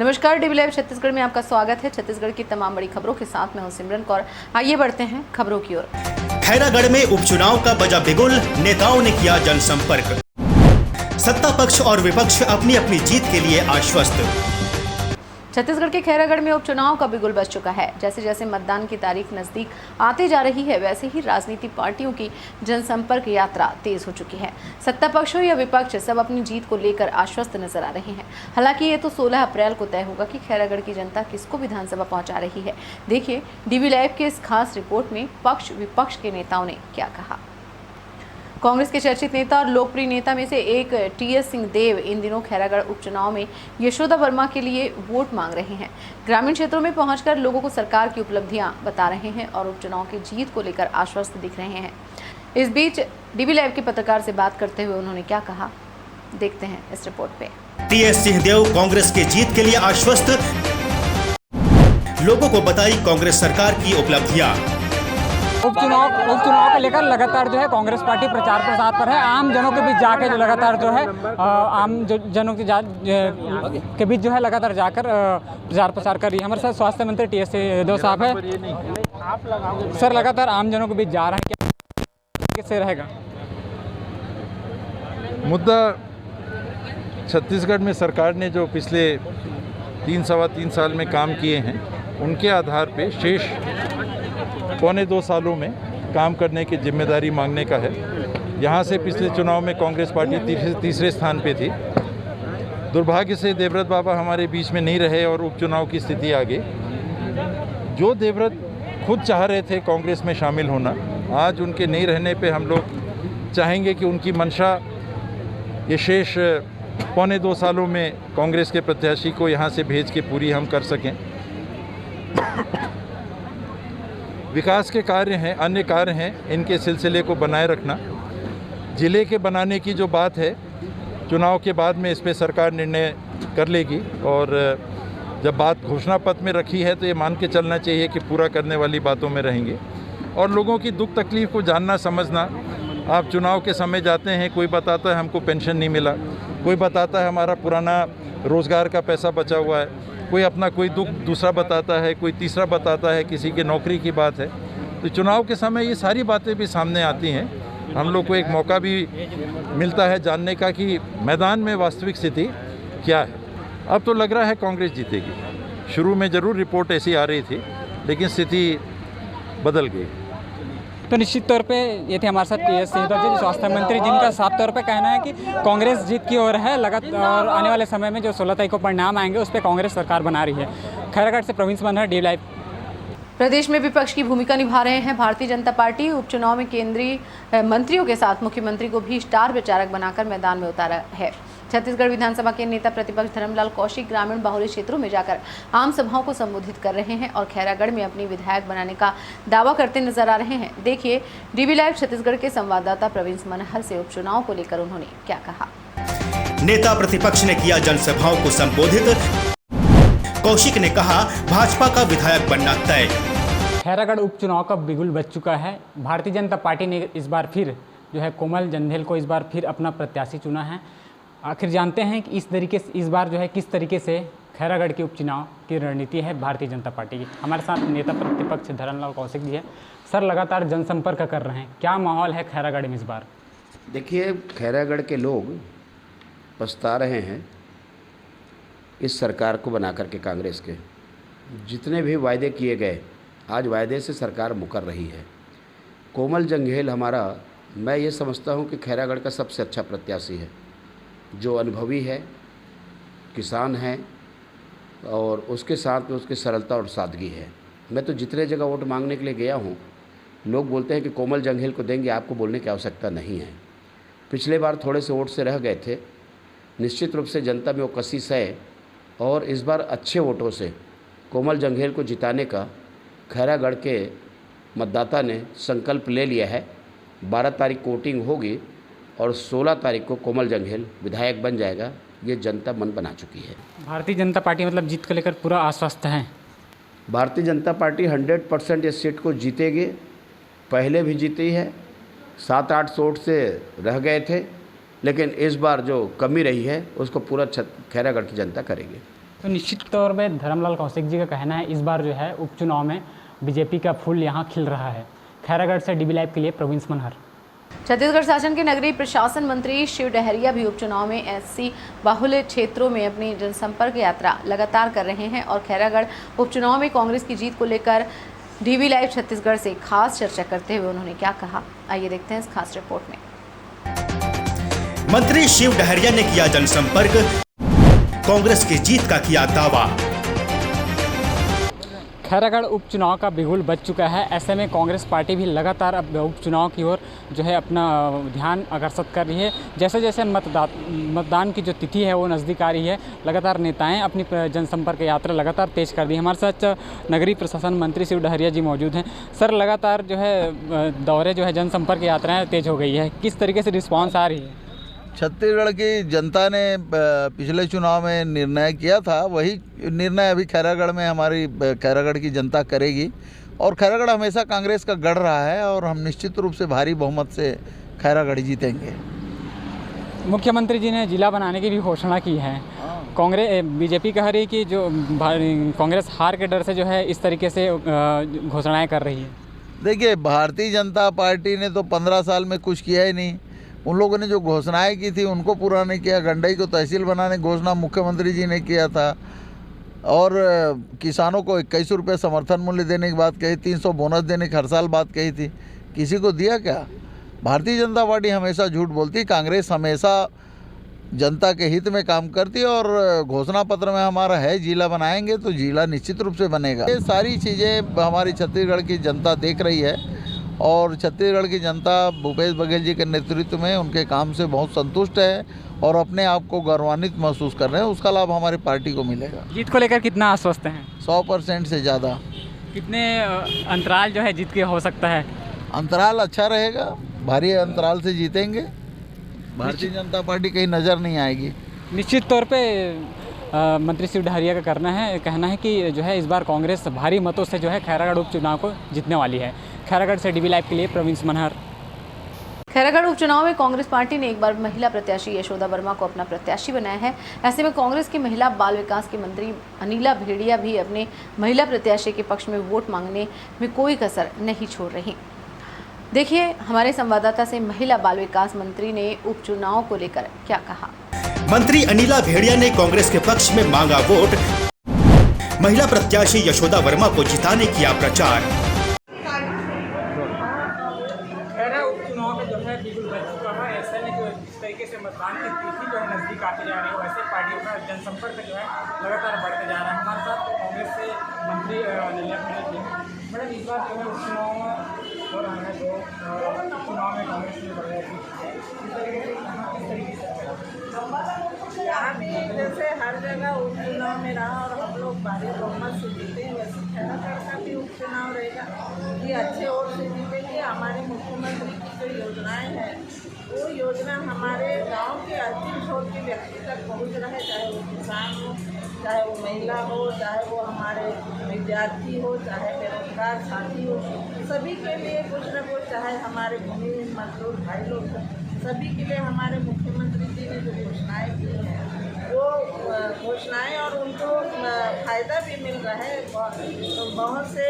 नमस्कार, DV live Chhattisgarh में आपका स्वागत है। छत्तीसगढ़ की तमाम बड़ी खबरों के साथ मैं हूं सिमरन कौर। आइए बढ़ते हैं खबरों की ओर। खैरागढ़ में उपचुनाव का बजा बिगुल, नेताओं ने किया जनसंपर्क। सत्ता पक्ष और विपक्ष अपनी अपनी जीत के लिए आश्वस्त। छत्तीसगढ़ के खैरागढ़ में उपचुनाव का बिगुल बज चुका है। जैसे जैसे मतदान की तारीख नजदीक आती जा रही है, वैसे ही राजनीतिक पार्टियों की जनसंपर्क यात्रा तेज हो चुकी है। सत्ता पक्ष हो या विपक्ष, सब अपनी जीत को लेकर आश्वस्त नजर आ रहे हैं। हालांकि ये तो 16 अप्रैल को तय होगा कि खैरागढ़ की जनता किसको विधानसभा पहुंचा रही है। देखिए डीवी लाइव के इस खास रिपोर्ट में पक्ष विपक्ष के नेताओं ने क्या कहा। कांग्रेस के चर्चित नेता और लोकप्रिय नेता में से एक टीएस सिंहदेव इन दिनों खैरागढ़ उपचुनाव में यशोदा वर्मा के लिए वोट मांग रहे हैं। ग्रामीण क्षेत्रों में पहुंचकर लोगों को सरकार की उपलब्धियां बता रहे हैं और उपचुनाव की जीत को लेकर आश्वस्त दिख रहे हैं। इस बीच डीवी लाइव के पत्रकार से बात करते हुए उन्होंने क्या कहा, देखते हैं इस रिपोर्ट पे। टीएस सिंहदेव कांग्रेस की जीत के लिए आश्वस्त, लोगों को बताई कांग्रेस सरकार की उपलब्धियां। उपचुनाव को लेकर लगातार जो है कांग्रेस पार्टी प्रचार प्रसार पर है। आम जनों के बीच जाकर जो लगातार जो है जनों के बीच जो है लगातार जाकर प्रचार प्रसार कर रही है। हमारे साथ स्वास्थ्य मंत्री टीएस सिंहदेव साहब है। सर, लगातार आम जनों के बीच जा रहे हैं, क्या किससे रहेगा मुद्दा? छत्तीसगढ़ में सरकार ने जो पिछले 3-3.25 साल में काम किए हैं, उनके आधार पे शेष 1.25 सालों में काम करने की जिम्मेदारी मांगने का है। यहाँ से पिछले चुनाव में कांग्रेस पार्टी तीसरे स्थान पे थी। दुर्भाग्य से देवव्रत बाबा हमारे बीच में नहीं रहे और उपचुनाव की स्थिति आ गई। जो देवव्रत खुद चाह रहे थे कांग्रेस में शामिल होना, आज उनके नहीं रहने पे हम लोग चाहेंगे कि उनकी मंशा ये शेष 1.25 सालों में कांग्रेस के प्रत्याशी को यहाँ से भेज के पूरी हम कर सकें। विकास के कार्य हैं, अन्य कार्य हैं, इनके सिलसिले को बनाए रखना। ज़िले के बनाने की जो बात है, चुनाव के बाद में इस पे सरकार निर्णय कर लेगी और जब बात घोषणा पत्र में रखी है तो ये मान के चलना चाहिए कि पूरा करने वाली बातों में रहेंगे। और लोगों की दुख तकलीफ़ को जानना समझना। आप चुनाव के समय जाते हैं, कोई बताता है हमको पेंशन नहीं मिला, कोई बताता है हमारा पुराना रोज़गार का पैसा बचा हुआ है, कोई अपना कोई दुख दूसरा बताता है, कोई तीसरा बताता है, किसी की नौकरी की बात है। तो चुनाव के समय ये सारी बातें भी सामने आती हैं। हम लोग को एक मौका भी मिलता है जानने का कि मैदान में वास्तविक स्थिति क्या है। अब तो लग रहा है कांग्रेस जीतेगी। शुरू में ज़रूर रिपोर्ट ऐसी आ रही थी, लेकिन स्थिति बदल गई। तो निश्चित तौर पे ये थे हमारे साथ टीएस सिंहदेव जी, स्वास्थ्य मंत्री, जिनका साफ तौर पे कहना है कि कांग्रेस जीत की ओर है। लगातार आने वाले समय में जो 16 तारीख को परिणाम आएंगे, उस पर कांग्रेस सरकार बना रही है। खैरागढ़ से प्रवीण सुमन, डीवी लाइव। प्रदेश में विपक्ष की भूमिका निभा रहे हैं भारतीय जनता पार्टी। उपचुनाव में केंद्रीय मंत्रियों के साथ मुख्यमंत्री को भी स्टार प्रचारक बनाकर मैदान में उतारा है। छत्तीसगढ़ विधानसभा के नेता प्रतिपक्ष धर्मलाल कौशिक ग्रामीण बाहुल्य क्षेत्रों में जाकर आम सभाओं को संबोधित कर रहे हैं और खैरागढ़ में अपनी विधायक बनाने का दावा करते नजर आ रहे हैं। देखिए डीवी लाइव छत्तीसगढ़ के संवाददाता प्रवीण मनहर से उपचुनाव को लेकर उन्होंने क्या कहा। नेता प्रतिपक्ष ने किया जनसभाओं को संबोधित। कौशिक ने कहा भाजपा का विधायक बनना तय। खैरागढ़ उपचुनाव का बिगुल बज चुका है। भारतीय जनता पार्टी ने इस बार फिर जो है कोमल जंधेल को इस बार फिर अपना प्रत्याशी चुना है। आखिर जानते हैं कि इस बार जो है किस तरीके से खैरागढ़ के उपचुनाव की रणनीति है भारतीय जनता पार्टी की। हमारे साथ नेता प्रतिपक्ष धर्मलाल कौशिक जी है। सर, लगातार जनसंपर्क कर रहे हैं, क्या माहौल है खैरागढ़ में इस बार? देखिए, खैरागढ़ के लोग पछता रहे हैं इस सरकार को बना करके। कांग्रेस के जितने भी वायदे किए गए, आज वायदे से सरकार मुकर रही है। कोमल जंघेल हमारा, मैं ये समझता हूँ कि खैरागढ़ का सबसे अच्छा प्रत्याशी है, जो अनुभवी है, किसान है और उसके साथ में उसकी सरलता और सादगी है। मैं तो जितने जगह वोट मांगने के लिए गया हूँ, लोग बोलते हैं कि कोमल जंघेल को देंगे, आपको बोलने की आवश्यकता नहीं है। पिछले बार थोड़े से वोट से रह गए थे। निश्चित रूप से जनता में वो कशिश है और इस बार अच्छे वोटों से कोमल जंघेल को जिताने का खैरागढ़ के मतदाता ने संकल्प ले लिया है। 12 तारीख को वोटिंग होगी और 16 तारीख को कोमल जंघेल विधायक बन जाएगा। ये जनता मन बना चुकी है। भारतीय जनता पार्टी मतलब जीत को लेकर पूरा आश्वस्त है। भारतीय जनता पार्टी 100% इस सीट को जीतेगी। पहले भी जीती है, 7-8 वोट से रह गए थे, लेकिन इस बार जो कमी रही है उसको पूरा खैरागढ़ की जनता करेगी। तो निश्चित तौर पे धर्मलाल कौशिक जी का कहना है इस बार जो है उपचुनाव में बीजेपी का फूल यहाँ खिल रहा है। खैरागढ़ से डीबी लाइव के लिए प्रवीण मनहर। छत्तीसगढ़ शासन के नगरीय प्रशासन मंत्री शिव डहरिया भी उपचुनाव में एससी बाहुल्य क्षेत्रों में अपनी जनसंपर्क यात्रा लगातार कर रहे हैं और खैरागढ़ उपचुनाव में कांग्रेस की जीत को लेकर डीबी लाइव छत्तीसगढ़ से खास चर्चा करते हुए उन्होंने क्या कहा, आइए देखते हैं इस खास रिपोर्ट में। मंत्री शिव डहरिया ने किया जनसंपर्क, कांग्रेस की जीत का किया दावा। खैरागढ़ उपचुनाव का बिगुल बज चुका है। ऐसे में कांग्रेस पार्टी भी लगातार अब उपचुनाव की ओर जो है अपना ध्यान आकर्षित कर रही है। जैसे जैसे मतदान की जो तिथि है वो नज़दीक आ रही है, लगातार नेताएं अपनी जनसंपर्क यात्रा लगातार तेज कर दी। हमारे साथ नगरीय प्रशासन मंत्री शिव डहरिया जी मौजूद हैं। सर, लगातार जो है दौरे जो है जनसंपर्क यात्राएँ तेज हो गई है, किस तरीके से रिस्पॉन्स आ रही है? छत्तीसगढ़ की जनता ने पिछले चुनाव में निर्णय किया था, वही निर्णय अभी खैरागढ़ में हमारी खैरागढ़ की जनता करेगी और खैरागढ़ हमेशा कांग्रेस का गढ़ रहा है और हम निश्चित रूप से भारी बहुमत से खैरागढ़ जीतेंगे। मुख्यमंत्री जी ने जिला बनाने की भी घोषणा की है। कांग्रेस बीजेपी कह रही कि जो कांग्रेस हार के डर से जो है इस तरीके से घोषणाएँ कर रही है। देखिए, भारतीय जनता पार्टी ने तो 15 साल में कुछ किया ही नहीं। उन लोगों ने जो घोषणाएं की थी उनको पूरा नहीं किया। गंडई को तहसील बनाने की घोषणा मुख्यमंत्री जी ने किया था और किसानों को 21 रुपये समर्थन मूल्य देने की बात कही, 300 बोनस देने की हर साल बात कही थी। किसी को दिया क्या? भारतीय जनता पार्टी हमेशा झूठ बोलती, कांग्रेस हमेशा जनता के हित में काम करती है और घोषणा पत्र में हमारा है जिला बनाएंगे तो जिला निश्चित रूप से बनेगा। ये सारी चीज़ें हमारी छत्तीसगढ़ की जनता देख रही है और छत्तीसगढ़ की जनता भूपेश बघेल जी के नेतृत्व में उनके काम से बहुत संतुष्ट है और अपने आप को गौरवान्वित महसूस कर रहे हैं। उसका लाभ हमारी पार्टी को मिलेगा। जीत को लेकर कितना आश्वस्त हैं? 100% से ज़्यादा। कितने अंतराल जो है जीत के हो सकता है? अंतराल अच्छा रहेगा, भारी अंतराल से जीतेंगे। भारतीय जनता पार्टी कहीं नज़र नहीं आएगी। निश्चित तौर पे मंत्री शिव डहरिया का कहना है कि जो है इस बार कांग्रेस भारी मतों से जो है खैरागढ़ उपचुनाव को जीतने वाली है। खैरागढ़ से डीबी लाइव के लिए प्रवीण मनहर। खैरागढ़ उपचुनाव में कांग्रेस पार्टी ने एक बार महिला प्रत्याशी यशोदा वर्मा को अपना प्रत्याशी बनाया है। ऐसे में कांग्रेस की महिला बाल विकास की मंत्री अनिला भेड़िया भी अपने महिला प्रत्याशी के पक्ष में वोट मांगने में कोई कसर नहीं छोड़ रही। देखिए हमारे संवाददाता से महिला बाल विकास मंत्री ने उपचुनाव को लेकर क्या कहा। मंत्री अनिला भेड़िया ने कांग्रेस के पक्ष में मांगा वोट, महिला प्रत्याशी यशोदा वर्मा को जिताने किया प्रचार। उपचुनाव में जो है बिगुल बज चुका है। ऐसे में जो जिस तरीके से मतदान की तिथि जो है नज़दीक आती जा रही है वैसे पार्टियों का जनसंपर्क जो है लगातार बढ़ते जा रहा है। हमारे साथ कांग्रेस से मंत्री अनिला भेड़िया जी। मैडम, इस बार जो है उपचुनाव हो रहा है, जो उपचुनाव में कांग्रेस ने बढ़िया यहाँ भी जैसे हर जगह उपचुनाव में रहा और हम लोग भारी बहुमत से जीते हैं, वैसे खैरागढ़ का भी उपचुनाव रहेगा कि अच्छे वोट से जीतेंगे। हमारे मुख्यमंत्री की जो योजनाएं हैं वो योजना हमारे गांव के अंतिम छोर के व्यक्ति तक पहुँच रहे, चाहे वो किसान हो, चाहे वो महिला हो, चाहे वो हमारे विद्यार्थी हो, चाहे बेरोजगार साथी हो, सभी के लिए कुछ न कुछ, चाहे हमारे भूमिहीन मजदूर भाई लोग, सभी के लिए हमारे मुख्यमंत्री जी ने जो घोषणाएँ की हैं वो घोषणाएँ और उनको फ़ायदा भी मिल रहा है। बहुत से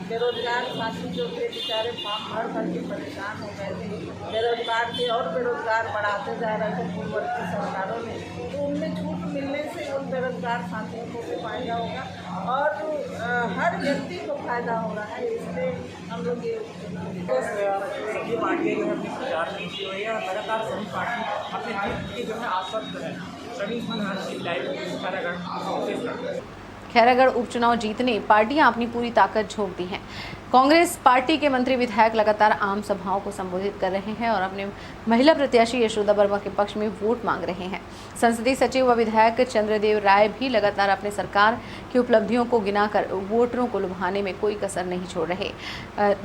बेरोजगार साथी जो थे बेचारे फॉर्म भर के परेशान हो गए थे, बेरोजगार थे और बेरोजगार बढ़ाते जा रहे थे पूर्ववर्ती सरकारों ने, तो उनमें छूट मिलने से उन बेरोजगार साथियों को भी फायदा होगा और हर व्यक्ति को फायदा हो रहा है। इसलिए हम लोग ये सभी पार्टियाँ जो है अपनी प्रचार में की हुई है और लगातार सभी पार्टी अपने जीत की जो है आश्वस्त है। प्रवीण मनहर, लाइव खैरागढ़। खैरागढ़ उपचुनाव जीतने पार्टियां अपनी पूरी ताकत झोंक दी हैं। कांग्रेस पार्टी के मंत्री विधायक लगातार आम सभाओं को संबोधित कर रहे हैं और अपने महिला प्रत्याशी यशोदा वर्मा के पक्ष में वोट मांग रहे हैं। संसदीय सचिव व विधायक चंद्रदेव राय भी लगातार अपने सरकार की उपलब्धियों को गिनाकर वोटरों को लुभाने में कोई कसर नहीं छोड़ रहे।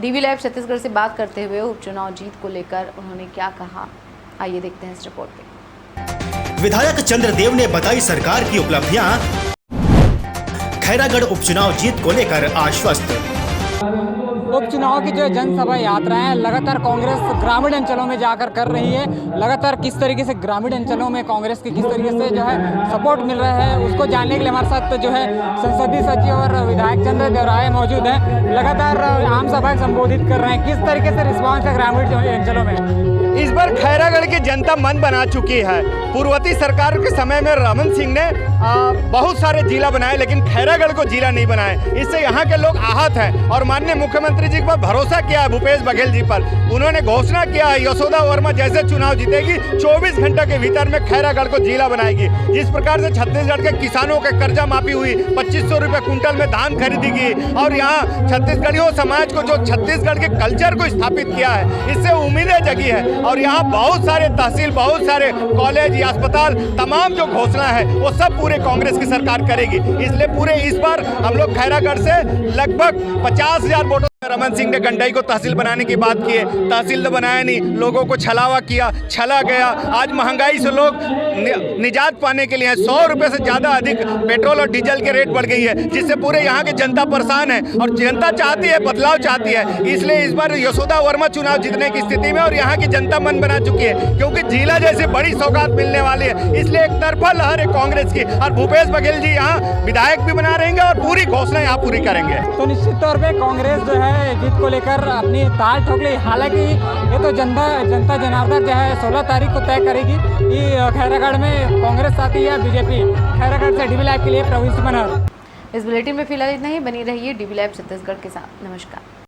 डीबी लाइव छत्तीसगढ़ से बात करते हुए उपचुनाव जीत को लेकर उन्होंने क्या कहा, आइए देखते हैं इस रिपोर्ट में। विधायक चंद्रदेव ने बताई सरकार की उपलब्धियां, खैरागढ़ उपचुनाव जीत को लेकर आश्वस्त। उपचुनाव की जो है जनसभा यात्राएं लगातार कांग्रेस ग्रामीण अंचलों में जाकर कर रही है। लगातार किस तरीके से ग्रामीण अंचलों में कांग्रेस के किस तरीके से जो है सपोर्ट मिल रहा है, उसको जानने के लिए हमारे साथ जो है संसदीय सचिव और विधायक चंद्र देवराय मौजूद हैं। लगातार आम सभा संबोधित कर रहे हैं, किस तरीके से रिस्पॉन्स है ग्रामीण अंचलों में? इस बार खैरागढ़ की जनता मन बना चुकी है। पूर्ववर्ती सरकार के समय में रमन सिंह ने बहुत सारे जिला बनाए, लेकिन खैरागढ़ को जिला नहीं बनाए। इससे यहाँ के लोग आहत हैं और माननीय मुख्यमंत्री जी पर भरोसा किया है भूपेश बघेल जी पर। उन्होंने घोषणा किया है यशोदा वर्मा जैसे चुनाव जीतेगी 24 घंटे के भीतर में खैरागढ़ को जिला बनाएगी। जिस प्रकार से छत्तीसगढ़ के किसानों के कर्जा माफी हुई, 2500 रुपये कुंटल में धान खरीदी गई और यहाँ छत्तीसगढ़ियों समाज को जो छत्तीसगढ़ के कल्चर को स्थापित किया है, इससे उम्मीदें जगी है। और यहाँ बहुत सारे तहसील, बहुत सारे कॉलेज, अस्पताल, तमाम जो घोषणा है वो सब पूरे कांग्रेस की सरकार करेगी। इसलिए पूरे इस बार हम लोग खैरागढ़ से लगभग 50,000 वोटों रमन सिंह ने गंडई को तहसील बनाने की बात की है, तहसील तो बनाया नहीं, लोगों को छलावा किया, छला गया। आज महंगाई से लोग निजात पाने के लिए 100 रुपये से ज़्यादा अधिक पेट्रोल और डीजल के रेट बढ़ गई है, जिससे पूरे यहाँ की जनता परेशान है और जनता चाहती है बदलाव चाहती है। इसलिए इस बार यशोदा वर्मा चुनाव जीतने की स्थिति में और यहाँ की जनता मन बना चुकी है, क्योंकि जिला जैसे बड़ी सौगात मिलने वाली है। इसलिए एक तरफा लहर है कांग्रेस की और भूपेश बघेल जी यहाँ विधायक भी बना रहेंगे और पूरी घोषणा यहाँ पूरी करेंगे। तो निश्चित तौर पर कांग्रेस जो है जीत को लेकर अपनी ताल ठोक ली। हालांकि ये तो जनता जनार्दन जो है 16 तारीख को तय करेगी कि खैरागढ़ में कांग्रेस आती है बीजेपी। खैरागढ़ से डीबी लाइव के लिए प्रवीण सुमनहर। इस बुलेटिन में फिलहाल इतना ही। बनी रहिए डीबी लाइव छत्तीसगढ़ के साथ। नमस्कार।